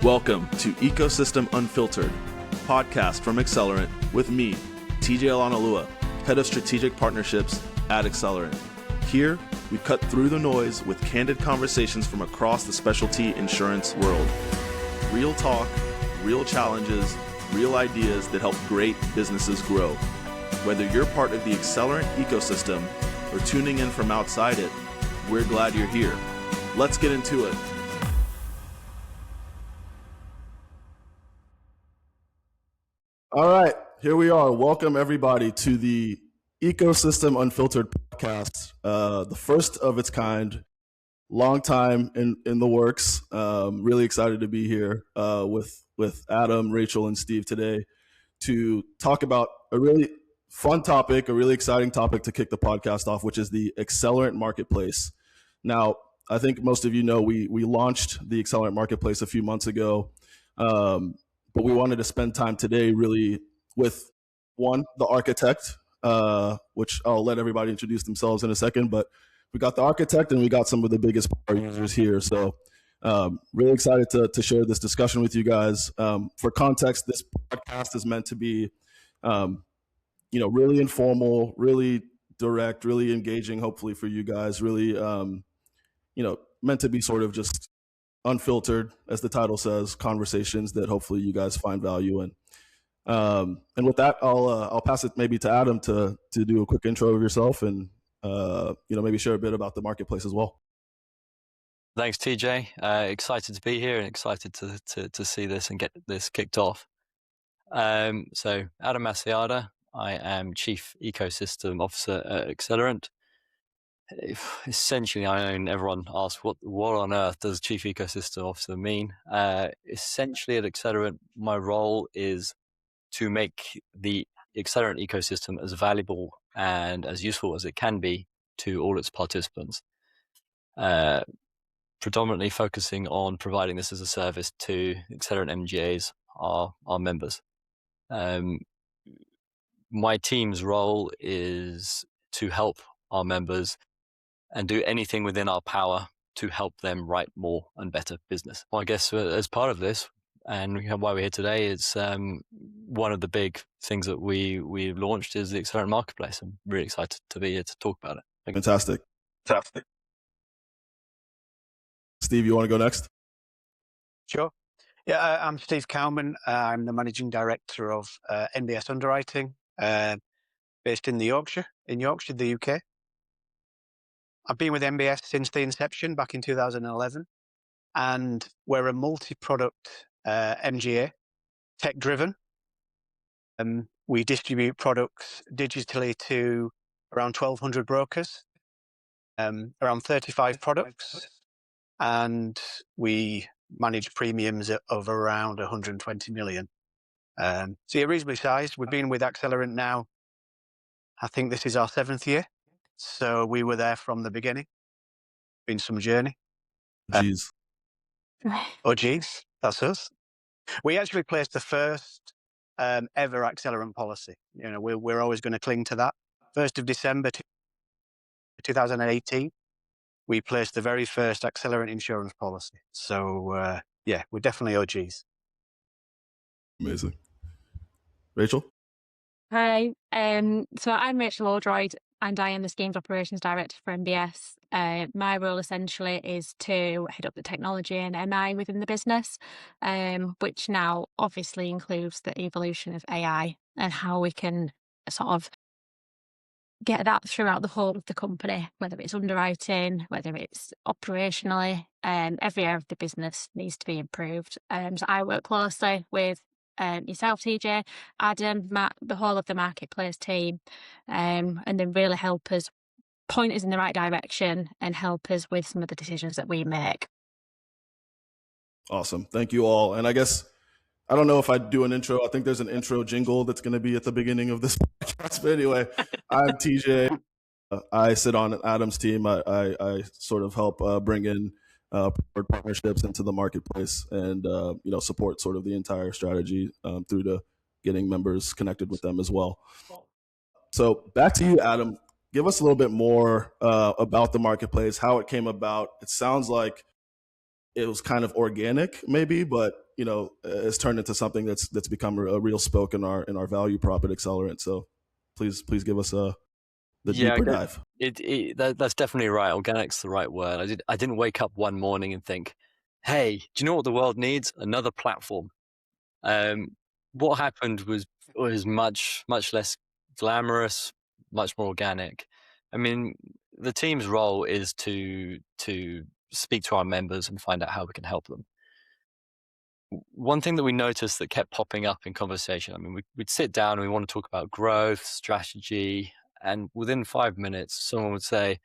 Welcome to Ecosystem Unfiltered, podcast from Accelerant with me, TJ Alanalua, Head of Strategic Partnerships at Accelerant. Here, we cut through the noise with candid conversations from across the specialty insurance world. Real talk, real challenges, real ideas that help great businesses grow. Whether you're part of the Accelerant ecosystem or tuning in from outside it, we're glad you're here. Let's get into it. All right, here we are. Welcome everybody to the Ecosystem Unfiltered podcast, the first of its kind, long time in the works. Really excited to be here with Adam, Rachel, and Steve today to talk about a really fun topic, a really exciting topic to kick the podcast off, which is the Accelerant Marketplace. Now, I think most of you know we launched the Accelerant Marketplace a few months ago. But we wanted to spend time today really with the architect, which I'll let everybody introduce themselves in a second, but we got the architect and we got some of the biggest power users here. So really excited to share this discussion with you guys. For context, this podcast is meant to be, really informal, really direct, really engaging, hopefully for you guys, really, meant to be sort of just unfiltered, as the title says, conversations that hopefully you guys find value in. And with that, I'll pass it maybe to Adam to do a quick intro of yourself and maybe share a bit about the marketplace as well. Thanks, TJ. Excited to be here and excited to see this and get this kicked off. So Adam Masiada, I am Chief Ecosystem Officer at Accelerant. Essentially, everyone asks, what on earth does Chief Ecosystem Officer mean? Essentially, at Accelerant, my role is to make the Accelerant ecosystem as valuable and as useful as it can be to all its participants. Predominantly focusing on providing this as a service to Accelerant MGAs, our members. My team's role is to help our members and do anything within our power to help them write more and better business. Well, I guess as part of this, and why we're here today, is one of the big things that we launched is the Accelerant Marketplace. I'm really excited to be here to talk about it. Fantastic. Steve, you want to go next? Sure. Yeah, I'm Steve Cowman. I'm the Managing Director of NBS Underwriting, based in Yorkshire, the UK. I've been with NBS since the inception back in 2011, and we're a multi-product MGA, tech-driven. We distribute products digitally to around 1,200 brokers, around 35 products, and we manage premiums of around 120 million. So you're reasonably sized. We've been with Accelerant now, I think this is our 7th year. So we were there from the beginning. Been some journey. Geez. Geez, that's us. We actually placed the first ever Accelerant policy. We're always going to cling to that. 1st of December 2018, we placed the very first Accelerant insurance policy. So we're definitely OGs. Amazing. Rachel? Hi, so I'm Rachel Oldroyd, and I am the Schemes Operations Director for MBS. My role essentially is to head up the technology and MI within the business, which now obviously includes the evolution of AI and how we can sort of get that throughout the whole of the company, whether it's underwriting, whether it's operationally, every area of the business needs to be improved. So I work closely with yourself, TJ, Adam, Matt, the whole of the marketplace team, and then really help us point us in the right direction and help us with some of the decisions that we make. Awesome. Thank you all. And I guess, I don't know if I do an intro. I think there's an intro jingle that's going to be at the beginning of this podcast. But anyway, I'm TJ. I sit on Adam's team. I sort of help bring in partnerships into the marketplace and support sort of the entire strategy through to getting members connected with them as well. So back to you, Adam. Give us a little bit more about the marketplace, how it came about. It sounds like it was kind of organic maybe, but has turned into something that's become a real spoke in our value prop at Accelerant. So please give us the deeper dive. That's definitely right. Organic's the right word. I didn't wake up one morning and think, hey, do you know what the world needs? Another platform. What happened was much less glamorous, much more organic. I mean, the team's role is to speak to our members and find out how we can help them. One thing that we noticed that kept popping up in conversation, I mean, we'd sit down and we want to talk about growth, strategy, and within 5 minutes, someone would say,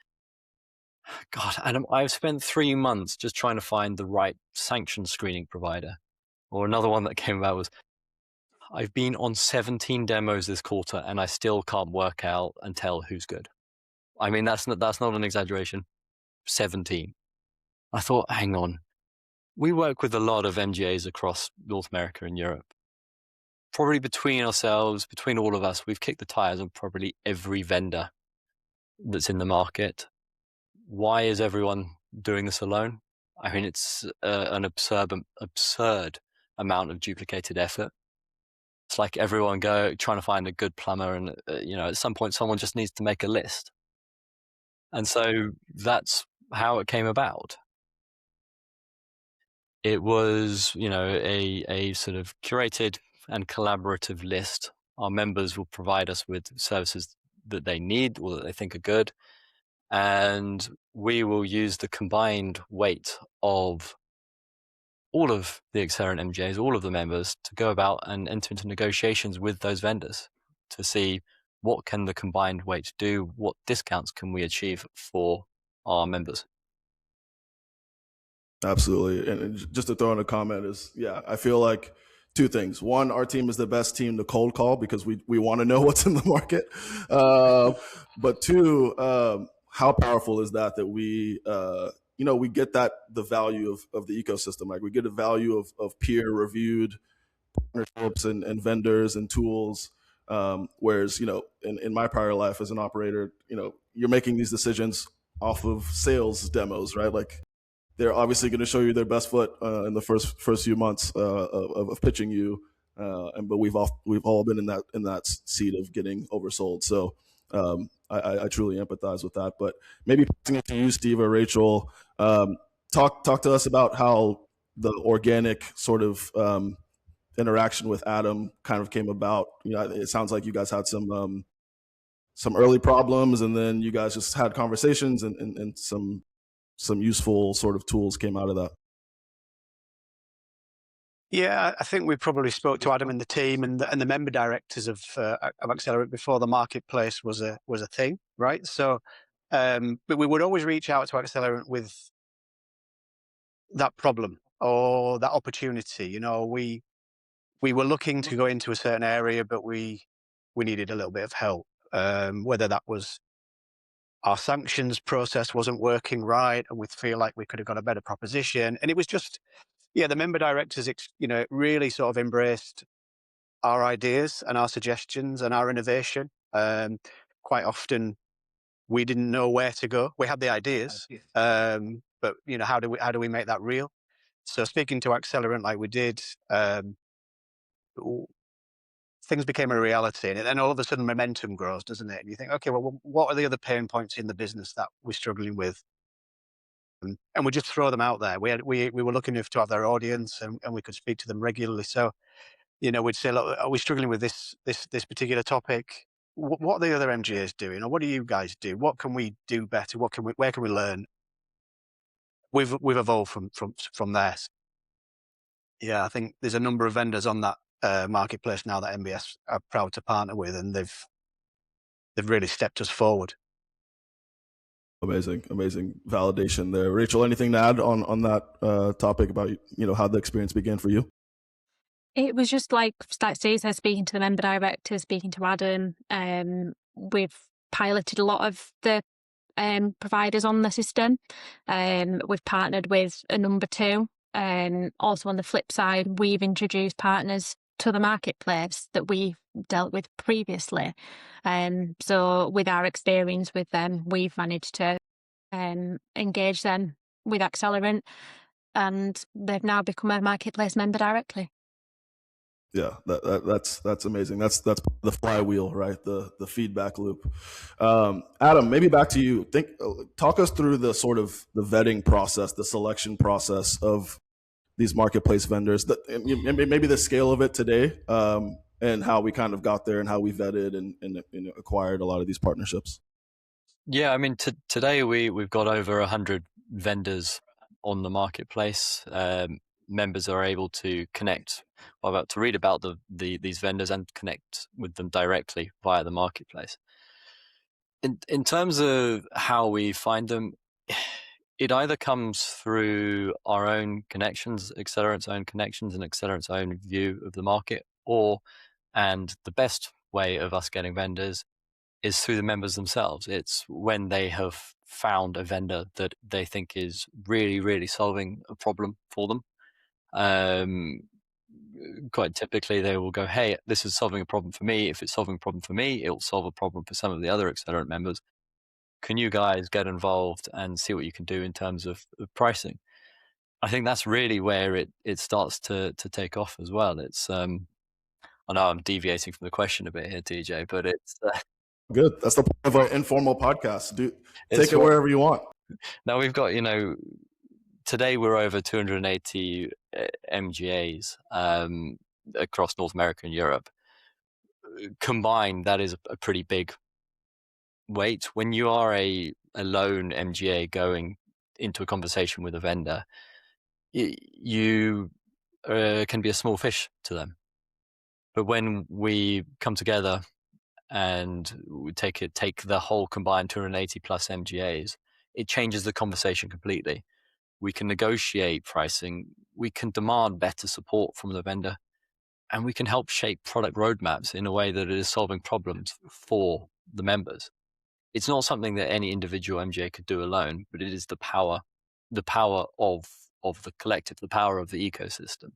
God, Adam, I've spent 3 months just trying to find the right sanction screening provider. Or another one that came about was, I've been on 17 demos this quarter and I still can't work out and tell who's good. I mean, that's not an exaggeration. 17. I thought, hang on. We work with a lot of MGAs across North America and Europe. Probably between ourselves, between all of us, we've kicked the tires on probably every vendor that's in the market. Why is everyone doing this alone? I mean, it's an absurd amount of duplicated effort. It's like everyone trying to find a good plumber, and at some point someone just needs to make a list. And so that's how it came about. It was, a sort of curated and collaborative list. Our members will provide us with services that they need or that they think are good. And we will use the combined weight of all of the Accelerant MGAs, all of the members, to go about and enter into negotiations with those vendors to see what can the combined weight do, what discounts can we achieve for our members. Absolutely. And just to throw in a comment is, I feel like two things. One, our team is the best team to cold call because we want to know what's in the market. But two, how powerful is that we, we get the value of the ecosystem. Like we get a value of peer reviewed partnerships and vendors and tools. Whereas, in my prior life as an operator, you're making these decisions off of sales demos, right? Like, they're obviously going to show you their best foot in the first few months of pitching you, but we've all been in that seat of getting oversold. So I truly empathize with that. But maybe passing it to you, Steve or Rachel, talk to us about how the organic sort of interaction with Adam kind of came about. It sounds like you guys had some early problems, and then you guys just had conversations and some useful sort of tools came out of that. Yeah, I think we probably spoke to Adam and the team and the member directors of Accelerant before the marketplace was a thing, right? So, but we would always reach out to Accelerant with that problem or that opportunity. We were looking to go into a certain area, but we needed a little bit of help, whether that was our sanctions process wasn't working right, and we feel like we could have got a better proposition. And it was just, the member directors, really sort of embraced our ideas and our suggestions and our innovation. Quite often, we didn't know where to go. We had the ideas, but how do we make that real? So speaking to Accelerant like we did, things became a reality, and then all of a sudden momentum grows, doesn't it? And you think, okay, well, what are the other pain points in the business that we're struggling with? And we just throw them out there. We were lucky enough to have their audience, and we could speak to them regularly. So, we'd say, look, are we struggling with this particular topic? What are the other MGAs doing, or what do you guys do? What can we do better? Where can we learn? We've evolved from there. Yeah, I think there's a number of vendors on that marketplace now that NBS are proud to partner with, and they've really stepped us forward. Amazing validation there. Rachel, anything to add on that topic about how the experience began for you? It was just like Steve said, speaking to the member director, speaking to Adam. We've piloted a lot of the providers on the system. We've partnered with a number two. Also on the flip side, we've introduced partners to the marketplace that we've dealt with previously. So with our experience with them, we've managed to engage them with Accelerant. and they've now become a Marketplace member directly. Yeah, that's amazing. That's the flywheel, right? The feedback loop. Adam, maybe back to you. Talk us through the sort of the vetting process, the selection process of these marketplace vendors. Maybe the scale of it today, and how we kind of got there, and how we vetted and acquired a lot of these partnerships. Yeah, I mean, today we've got over 100 vendors on the marketplace. Members are able to connect, to read about these vendors and connect with them directly via the marketplace. In terms of how we find them, it either comes through our own connections, Accelerant's own connections, and Accelerant's own view of the market, and the best way of us getting vendors is through the members themselves. It's when they have found a vendor that they think is really, really solving a problem for them. Quite typically, they will go, hey, this is solving a problem for me. If it's solving a problem for me, it will solve a problem for some of the other Accelerant members. Can you guys get involved and see what you can do in terms of pricing? I think that's really where it starts to take off as well. It's I know I'm deviating from the question a bit here, TJ, but it's good. That's the point of an informal podcast. Take it wherever you want. Now we've got, today we're over 280 MGAs across North America and Europe. Combined, that is a pretty big weight. When you are a lone MGA going into a conversation with a vendor, you can be a small fish to them. But when we come together and we take the whole combined 280 plus MGAs, it changes the conversation completely. We can negotiate pricing, we can demand better support from the vendor, and we can help shape product roadmaps in a way that it is solving problems for the members. It's not something that any individual MGA could do alone, but it is the power of the collective, the power of the ecosystem.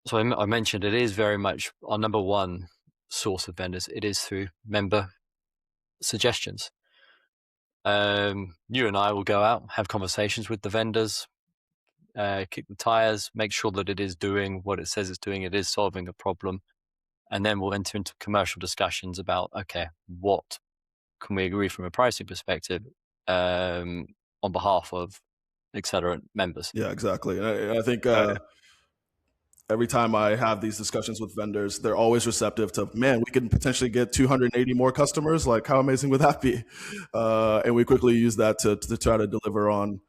So I mentioned it is very much our number one source of vendors. It is through member suggestions. You and I will go out, have conversations with the vendors, kick the tires, make sure that it is doing what it says it's doing, it is solving a problem. And then we'll enter into commercial discussions about, okay, what can we agree from a pricing perspective on behalf of Accelerant members? Yeah, exactly. And I think every time I have these discussions with vendors, they're always receptive to, man, we can potentially get 280 more customers. Like, how amazing would that be? And we quickly use that to try to deliver on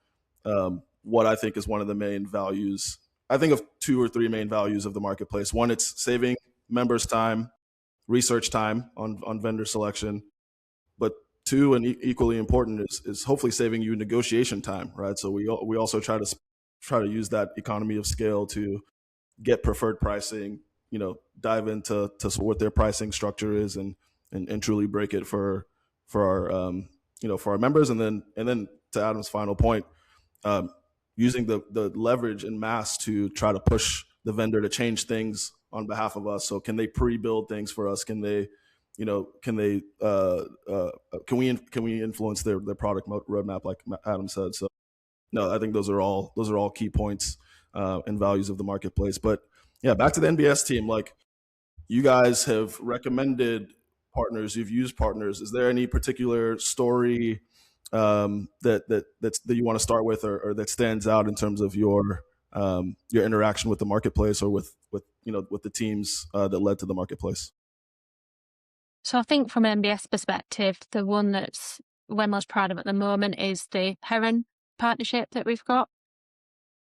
what I think is one of the main values. I think of 2 or 3 main values of the marketplace. One, it's saving members time, research time on vendor selection. But 2, and equally important, is hopefully saving you negotiation time, right? So we also try to use that economy of scale to get preferred pricing, dive into what their pricing structure is, and truly break it for our for our members. And then to Adam's final point, using the leverage and mass to try to push the vendor to change things on behalf of us. So can they pre-build things for us? Can we influence their product roadmap, like Adam said? So no, I think those are all key points and values of the marketplace. But yeah, back to the NBS team. Like, you guys have recommended partners, you've used partners. Is there any particular story that you want to start with, or that stands out in terms of your interaction with the marketplace, or with the teams that led to the marketplace? So I think from an NBS perspective, the one that's we're most proud of at the moment is the Heron partnership that we've got.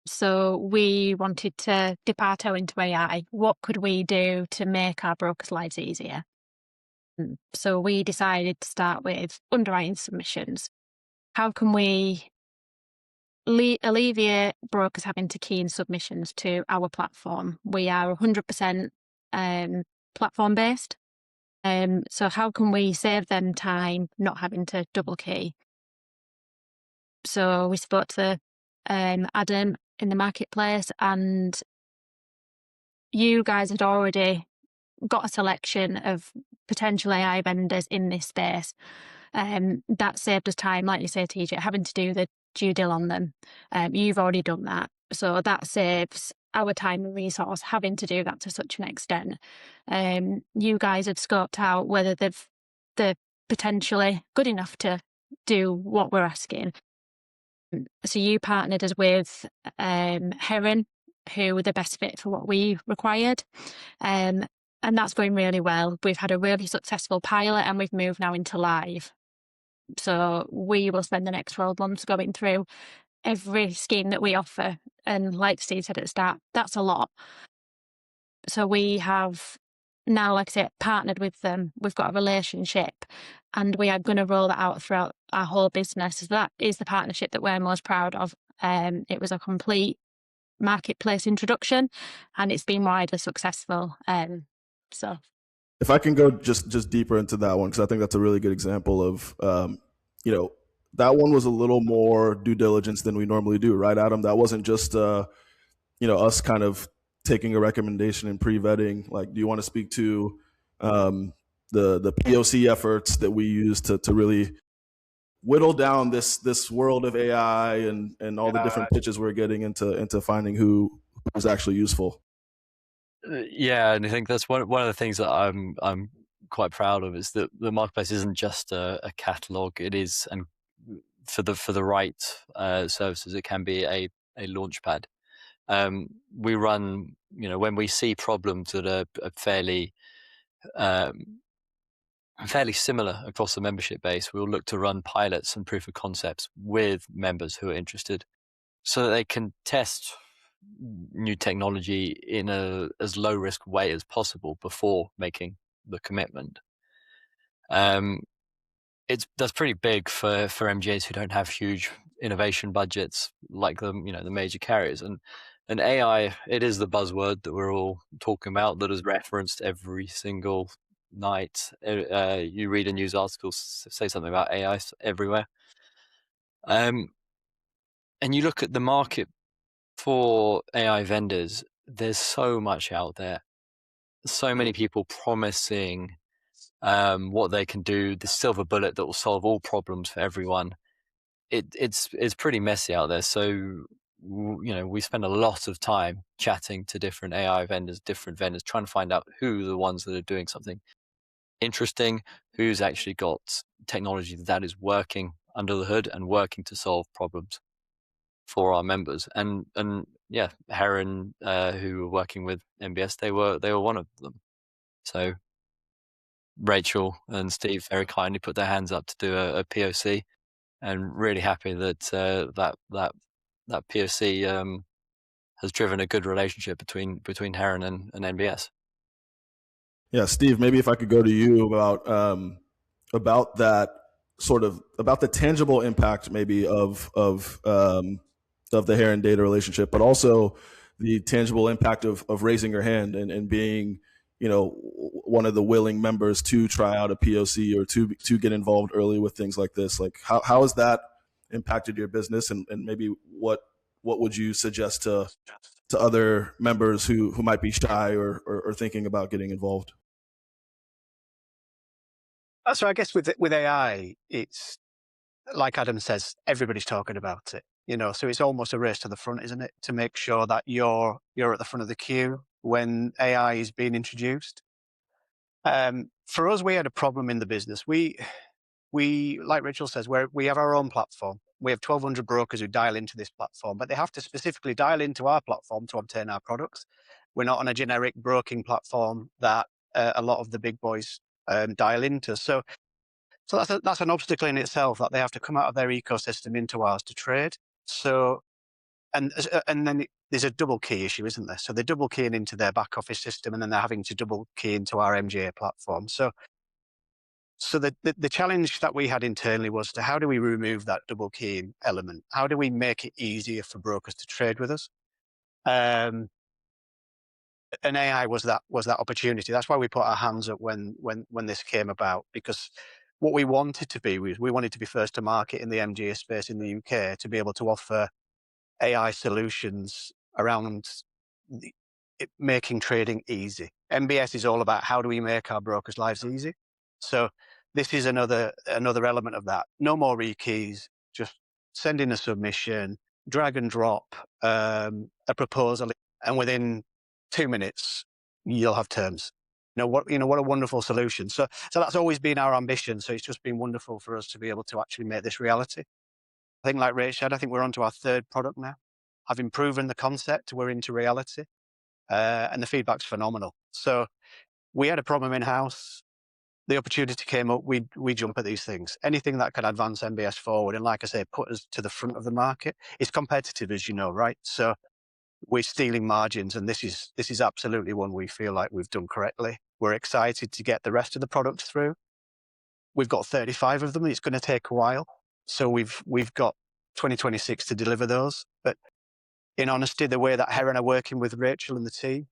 So we wanted to dip our toe into AI. What could we do to make our brokers' lives easier? So we decided to start with underwriting submissions. How can we alleviate brokers having to key in submissions to our platform? We are 100% platform-based. So how can we save them time not having to double key? So we spoke to Adam in the marketplace, and you guys had already got a selection of potential AI vendors in this space. That saved us time, like you say, TJ, having to do the due diligence on them. You've already done that. So that saves our time and resource having to do that to such an extent. You guys have scoped out whether they're potentially good enough to do what we're asking. So you partnered us with Heron, who were the best fit for what we required. And that's going really well. We've had a really successful pilot and we've moved now into live. So we will spend the next 12 months going through every scheme that we offer. And like Steve said at the start, that's a lot. So we have now, like I said, partnered with them. We've got a relationship and we are going to roll that out throughout our whole business. So that is the partnership that we're most proud of. It was a complete marketplace introduction and it's been widely successful. So if I can go just deeper into that one, because I think that's a really good example of, that one was a little more due diligence than we normally do, right, Adam? That wasn't just, us kind of taking a recommendation and pre-vetting. Like, do you want to speak to the POC efforts that we use to really whittle down this world of AI and all the different pitches we're getting into finding who is actually useful? Yeah, and I think that's one of the things that I'm quite proud of is that the marketplace isn't just a catalog. It is, and for the right services, it can be a launch pad. We run, when we see problems that are fairly similar across the membership base, we'll look to run pilots and proof of concepts with members who are interested, so that they can test new technology in as low risk way as possible before making the commitment. That's pretty big for MGAs who don't have huge innovation budgets like the major carriers, and AI, it is the buzzword that we're all talking about, that is referenced every single night. You read a news article say something about AI everywhere, and you look at the market for AI vendors, there's so much out there. So many people promising what they can do, the silver bullet that will solve all problems for everyone. It's pretty messy out there. So, we spend a lot of time chatting to different AI vendors, trying to find out who are the ones that are doing something interesting, who's actually got technology that is working under the hood and working to solve problems for our members. And yeah, Heron, who were working with NBS, they were one of them. So Rachel and Steve very kindly put their hands up to do a POC, and really happy that that POC has driven a good relationship between Heron and NBS. Yeah, Steve, maybe if I could go to you about that about the tangible impact maybe of the Heron data relationship, but also the tangible impact of raising your hand and being, one of the willing members to try out a POC or to get involved early with things like this. Like, how has that impacted your business, and maybe what would you suggest to other members who might be shy or thinking about getting involved? So I guess with AI, it's like Adam says, everybody's talking about it. So it's almost a race to the front, isn't it? To make sure that you're at the front of the queue when AI is being introduced. For us, we had a problem in the business. We like Rachel says, we have our own platform. We have 1,200 brokers who dial into this platform, but they have to specifically dial into our platform to obtain our products. We're not on a generic broking platform that a lot of the big boys dial into. So that's an obstacle in itself, that they have to come out of their ecosystem into ours to trade. So, and then there's a double key issue, isn't there? So they're double keying into their back office system, and then they're having to double key into our MGA platform. So the challenge that we had internally was to how do we remove that double keying element? How do we make it easier for brokers to trade with us? And AI was that opportunity. That's why we put our hands up when this came about, because what we wanted to be was we wanted to be first to market in the MGA space in the UK, to be able to offer AI solutions around making trading easy. MBS is all about how do we make our brokers' lives easy. So this is another element of that. No more rekeys, just send in a submission, drag and drop a proposal, and within 2 minutes, you'll have terms. What a wonderful solution. So that's always been our ambition. So it's just been wonderful for us to be able to actually make this reality. I think, like Ray said, I think we're onto our third product now. Having proven the concept, we're into reality, and the feedback's phenomenal. So we had a problem in house. The opportunity came up. We jump at these things. Anything that can advance NBS forward, and like I say, put us to the front of the market. It's competitive, as you know, right? So we're stealing margins, and this is absolutely one we feel like we've done correctly. We're excited to get the rest of the products through. We've got 35 of them. It's going to take a while, so we've got 2026 to deliver those. But in honesty, the way that Heron are working with Rachel and the team,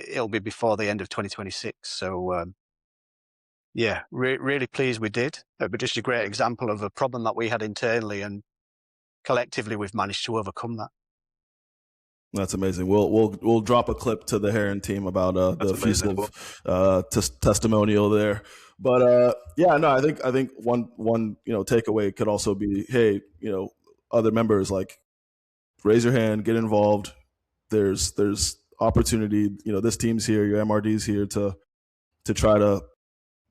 it'll be before the end of 2026. So yeah, really pleased we did. But just a great example of a problem that we had internally, and collectively we've managed to overcome that. That's amazing. We'll drop a clip to the Heron team about the effusive testimonial there. But yeah, no, I think one takeaway could also be, hey, other members, like, raise your hand, get involved. There's opportunity. This team's here, your MRD's here to try to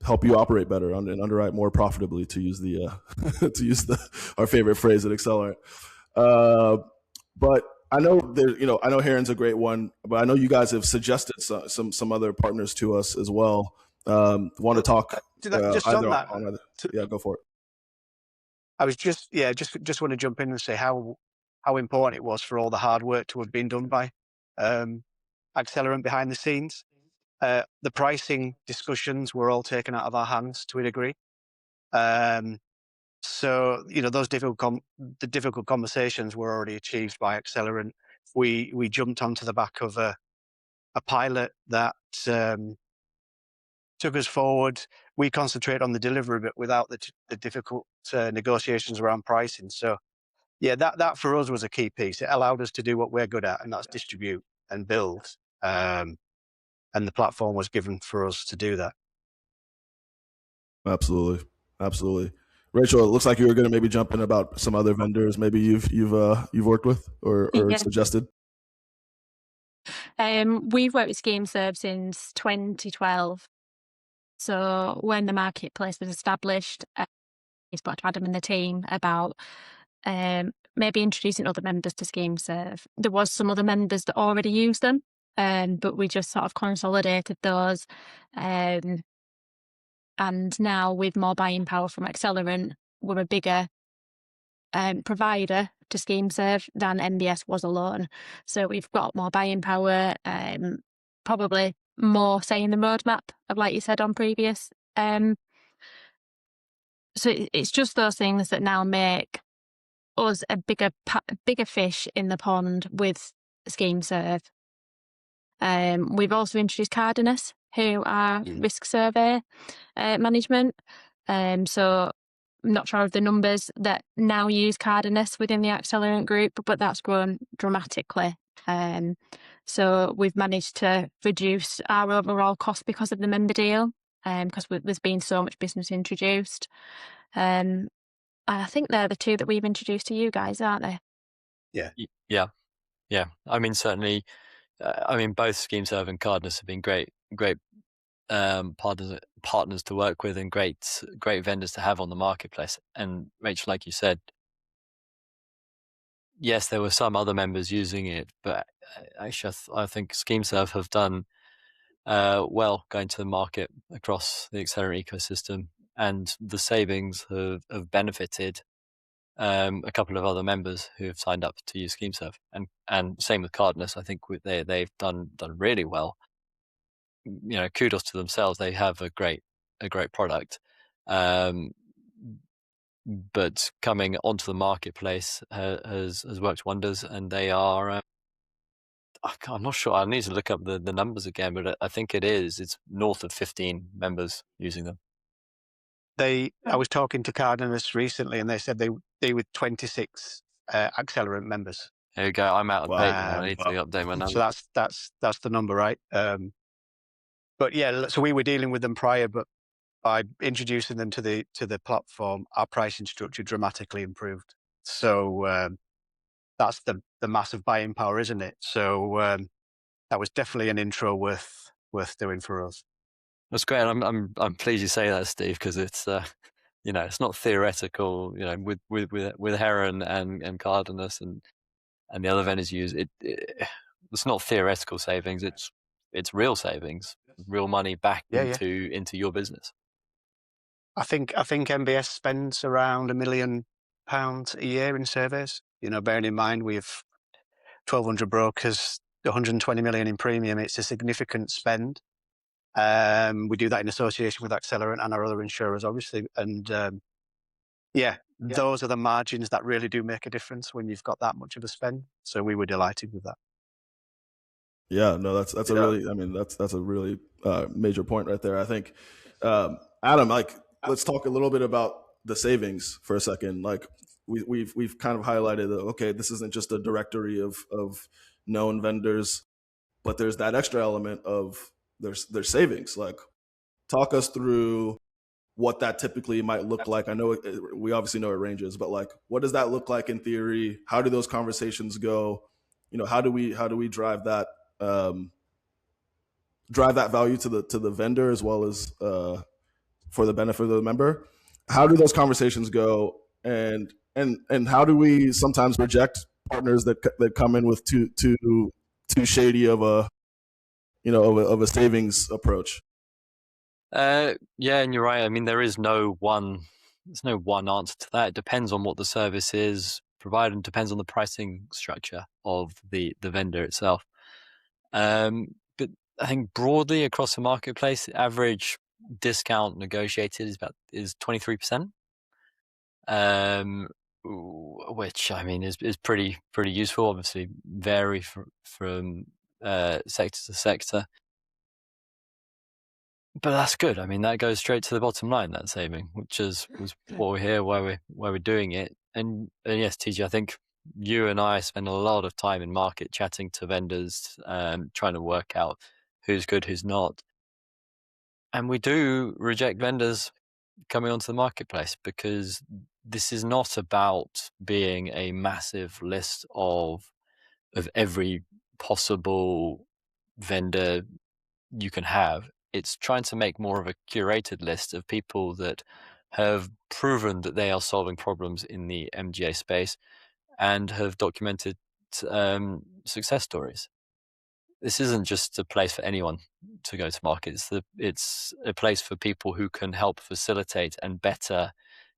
help you operate better and underwrite more profitably, to use the our favorite phrase at Accelerant. But I know I know Heron's a great one, but I know you guys have suggested some other partners to us as well. Want to talk? Just on that? Yeah, go for it. I was just want to jump in and say how important it was for all the hard work to have been done by Accelerant behind the scenes. The pricing discussions were all taken out of our hands to a degree. So those difficult conversations were already achieved by Accelerant. We jumped onto the back of a pilot that took us forward. We concentrate on the delivery bit without the difficult negotiations around pricing. So yeah, that for us was a key piece. It allowed us to do what we're good at, and that's distribute and build. And the platform was given for us to do that. Absolutely. Rachel, it looks like you were going to maybe jump in about some other vendors maybe you've worked with or suggested. We've worked with SchemeServe since 2012. So when the marketplace was established, I spoke to Adam and the team about maybe introducing other members to SchemeServe. There was some other members that already used them, but we just sort of consolidated those. And now with more buying power from Accelerant, we're a bigger provider to SchemeServe than NBS was alone. So we've got more buying power, probably more say in the roadmap of, like you said on previous. So it's just those things that now make us a bigger fish in the pond with SchemeServe. We've also introduced Cardenas, who are risk survey management. So I'm not sure of the numbers that now use Cardenas within the Accelerant group, but that's grown dramatically. So we've managed to reduce our overall cost because of the member deal, because there's been so much business introduced. I think they're the two that we've introduced to you guys, aren't they? Yeah. I mean, certainly. Both SchemeServe and Cardenas have been great partners to work with, and great vendors to have on the marketplace. And Rachel, like you said, yes, there were some other members using it, but actually I think SchemeServe have done well going to the market across the Accelerant ecosystem, and the savings have benefited a couple of other members who have signed up to use SchemeServe, and same with Cardenas. I think they've done really well. Kudos to themselves. They have a great product, but coming onto the marketplace has worked wonders, and they are. I'm not sure. I need to look up the numbers again, but I think it's north of 15 members using them. I was talking to Cardenas recently, and they said they were 26 Accelerant members. There you go. I'm out of date now. I need to update my numbers. So that's the number, right? But yeah, so we were dealing with them prior, but by introducing them to the platform, our pricing structure dramatically improved. So that's the massive buying power, isn't it? So that was definitely an intro worth doing for us. That's great. I'm pleased you say that, Steve, because it's it's not theoretical. With Heron and Cardenas and the other vendors use it's not theoretical savings. It's real savings, real money back Yeah. into your business. I think NBS spends around £1 million a year in surveys. Bearing in mind we have 1,200 brokers, 120 million in premium. It's a significant spend. We do that in association with Accelerant and our other insurers, obviously. And those are the margins that really do make a difference when you've got that much of a spend. So we were delighted with that. Yeah, no, that's a really, that's a really major point right there. I think, Adam, let's talk a little bit about the savings for a second. Like we've kind of highlighted that, okay, this isn't just a directory of known vendors, but there's that extra element of there's savings. Like, talk us through what that typically might look like. I know we obviously know it ranges, but like, what does that look like in theory? How do those conversations go? How do we drive that value to the vendor as well as for the benefit of the member? How do those conversations go? And how do we sometimes reject partners that come in with too shady of a of a savings approach? Yeah, and you're right. I mean, there's no one answer to that. It depends on what the service is provided, and depends on the pricing structure of the vendor itself. But I think broadly across the marketplace, average discount negotiated is 23%. Which I mean is pretty useful. Obviously, vary from sector to sector. But that's good. I mean, that goes straight to the bottom line, that saving, which was what we're here, why we're doing it. And yes, TJ, I think you and I spend a lot of time in market chatting to vendors, trying to work out who's good, who's not. And we do reject vendors coming onto the marketplace because this is not about being a massive list of every possible vendor you can have. It's trying to make more of a curated list of people that have proven that they are solving problems in the MGA space and have documented success stories. This isn't just a place for anyone to go to market. It's a place for people who can help facilitate and better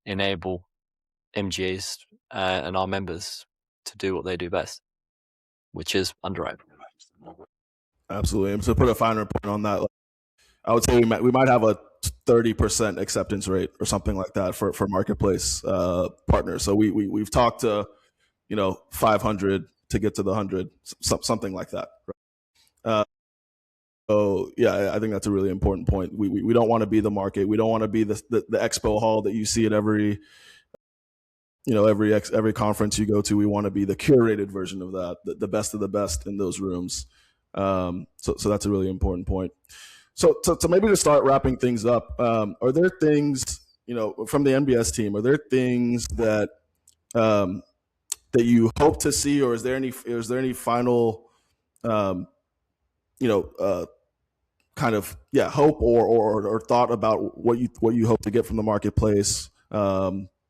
enable MGAs and our members to do what they do best, which is underwrite. Absolutely. And to put a finer point on that, I would say we might have a 30% acceptance rate or something like that for marketplace partners. So we've talked to 500 to get to the 100, something like that. So yeah, I think that's a really important point. We don't want to be the market. We don't want to be the expo hall that you see at every every conference you go to. We want to be the curated version of that, the best of the best in those rooms. So that's a really important point. So maybe to start wrapping things up, are there things from the NBS team? Are there things that that you hope to see, or is there any final kind of hope or thought about what you hope to get from the marketplace,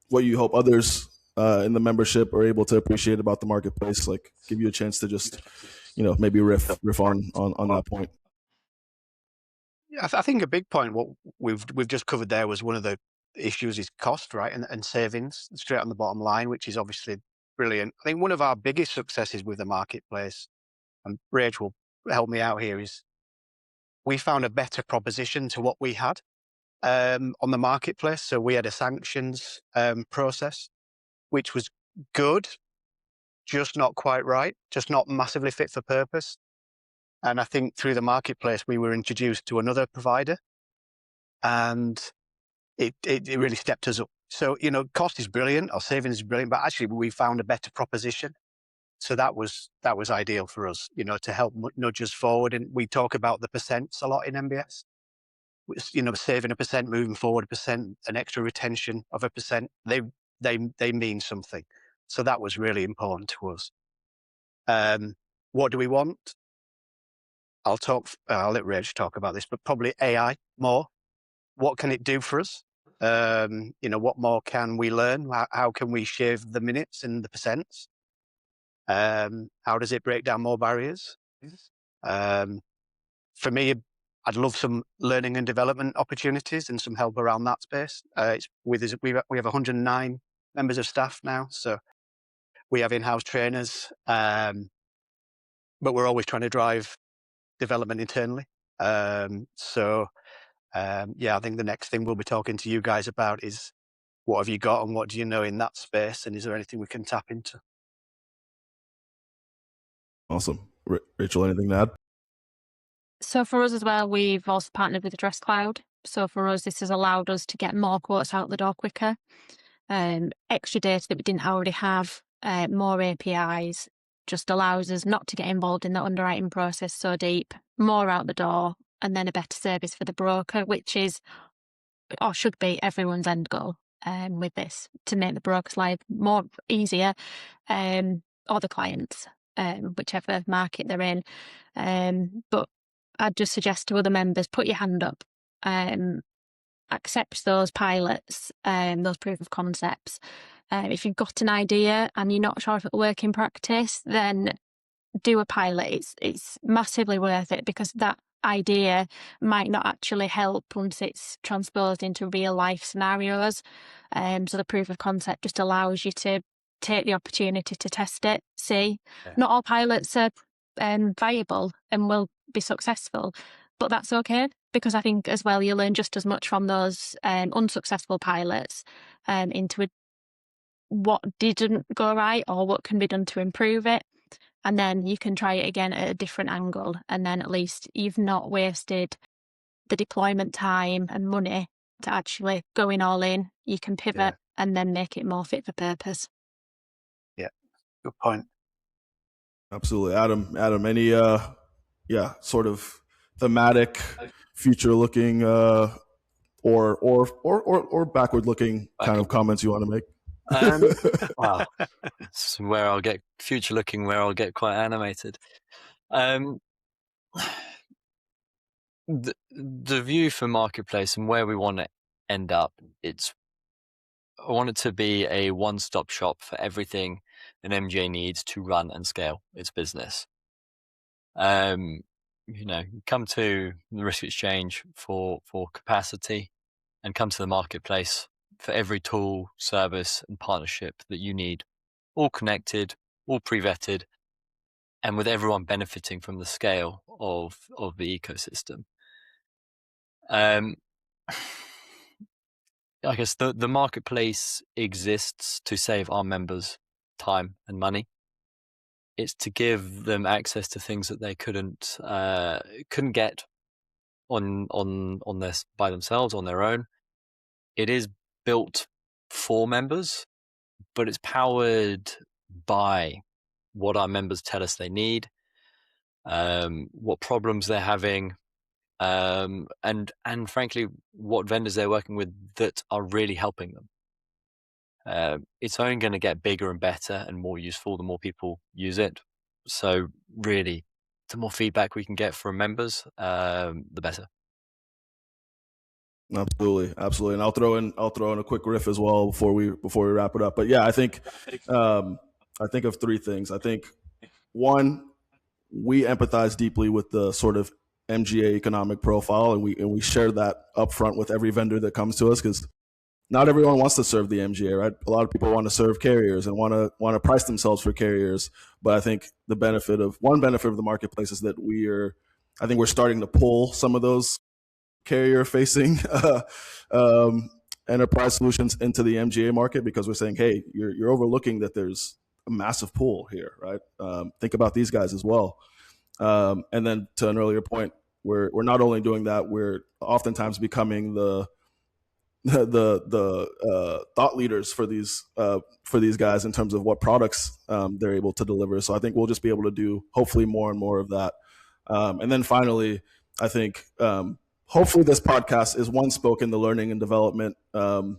what you hope others in the membership are able to appreciate about the marketplace? Like, give you a chance to just maybe riff on that point. Yeah, I think a big point what we've just covered there was one of the issues is cost, right, and savings straight on the bottom line, which is obviously brilliant. I think one of our biggest successes with the marketplace, and Rach will help me out here, is we found a better proposition to what we had on the marketplace. So we had a sanctions process, which was good, just not quite right, just not massively fit for purpose. And I think through the marketplace, we were introduced to another provider, and it really stepped us up. So, cost is brilliant, our savings is brilliant, but actually we found a better proposition. So that was ideal for us, to help nudge us forward. And we talk about the percents a lot in MBS. Saving 1%, moving forward 1%, an extra retention of 1%. They mean something. So that was really important to us. What do we want? I'll let Rach talk about this, but probably AI more. What can it do for us? What more can we learn? How can we shave the minutes and the percents? How does it break down more barriers? For me, I'd love some learning and development opportunities and some help around that space. We have 109 members of staff now, so we have in-house trainers, but we're always trying to drive development internally. I think the next thing we'll be talking to you guys about is what have you got and what do you know in that space, and is there anything we can tap into? Awesome. Rachel, anything to add? So for us as well, we've also partnered with Address Cloud. So for us, this has allowed us to get more quotes out the door quicker, extra data that we didn't already have, more APIs, just allows us not to get involved in the underwriting process so deep, more out the door, and then a better service for the broker, which is, or should be, everyone's end goal with this, to make the broker's life more easier, or the clients, whichever market they're in. But I'd just suggest to other members, put your hand up, accept those pilots, those proof of concepts. If you've got an idea and you're not sure if it'll work in practice, then do a pilot. It's massively worth it, because that idea might not actually help once it's transposed into real life scenarios. So the proof of concept just allows you to take the opportunity to test it, see. Yeah. Not all pilots are viable and will be successful, but that's okay, because I think as well you learn just as much from those unsuccessful pilots into what didn't go right or what can be done to improve it. And then you can try it again at a different angle. And then at least you've not wasted the deployment time and money to actually going all in. You can pivot and then make it more fit for purpose. Yeah, good point. Absolutely. Adam, any sort of thematic, future looking or backward looking kind of comments you want to make? Wow. This is where I'll get future looking, where I'll get quite animated. The view for Marketplace and where we want to end up, I want it to be a one-stop shop for everything an MGA needs to run and scale its business. Come to the risk exchange for capacity, and come to the Marketplace for every tool, service, and partnership that you need, all connected, all pre-vetted, and with everyone benefiting from the scale of the ecosystem. I guess the Marketplace exists to save our members time and money. It's to give them access to things that they couldn't get on this by themselves, on their own. It is built for members, but it's powered by what our members tell us they need, what problems they're having, and frankly, what vendors they're working with that are really helping them. It's only going to get bigger and better and more useful the more people use it. So really, the more feedback we can get from members, the better. Absolutely. And I'll throw in a quick riff as well before we wrap it up. But yeah, I think of three things. I think one, we empathize deeply with the sort of MGA economic profile, and we share that upfront with every vendor that comes to us, because not everyone wants to serve the MGA, right? A lot of people want to serve carriers and want to price themselves for carriers. But I think the benefit of the Marketplace is that we're starting to pull some of those carrier-facing enterprise solutions into the MGA market, because we're saying, hey, you're overlooking that there's a massive pool here, right? Think about these guys as well. And then to an earlier point, we're not only doing that, we're oftentimes becoming the thought leaders for these guys in terms of what products they're able to deliver. So I think we'll just be able to do hopefully more and more of that. And then finally, I think hopefully this podcast is one spoke in the learning and development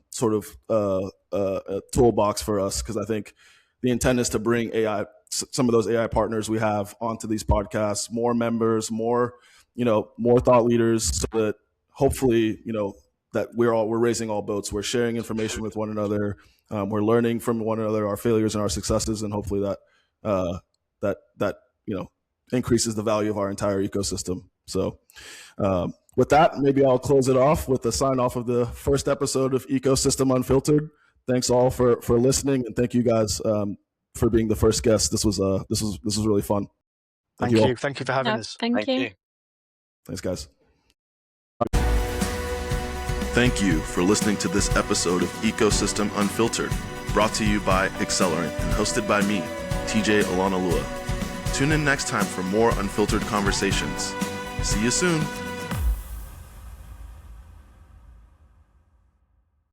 sort of toolbox for us, because I think the intent is to bring some of those AI partners we have onto these podcasts, more members, more thought leaders, so that hopefully, that we're raising all boats. We're sharing information with one another. We're learning from one another, our failures and our successes, and hopefully that increases the value of our entire ecosystem. So with that, maybe I'll close it off with a sign off of the first episode of Ecosystem Unfiltered. Thanks all for listening, and thank you guys for being the first guest. This was really fun. Thank you. Thank you for having us. Thank you. Thanks, guys. Thank you for listening to this episode of Ecosystem Unfiltered, brought to you by Accelerant and hosted by me, TJ Alanalua. Tune in next time for more unfiltered conversations. See you soon.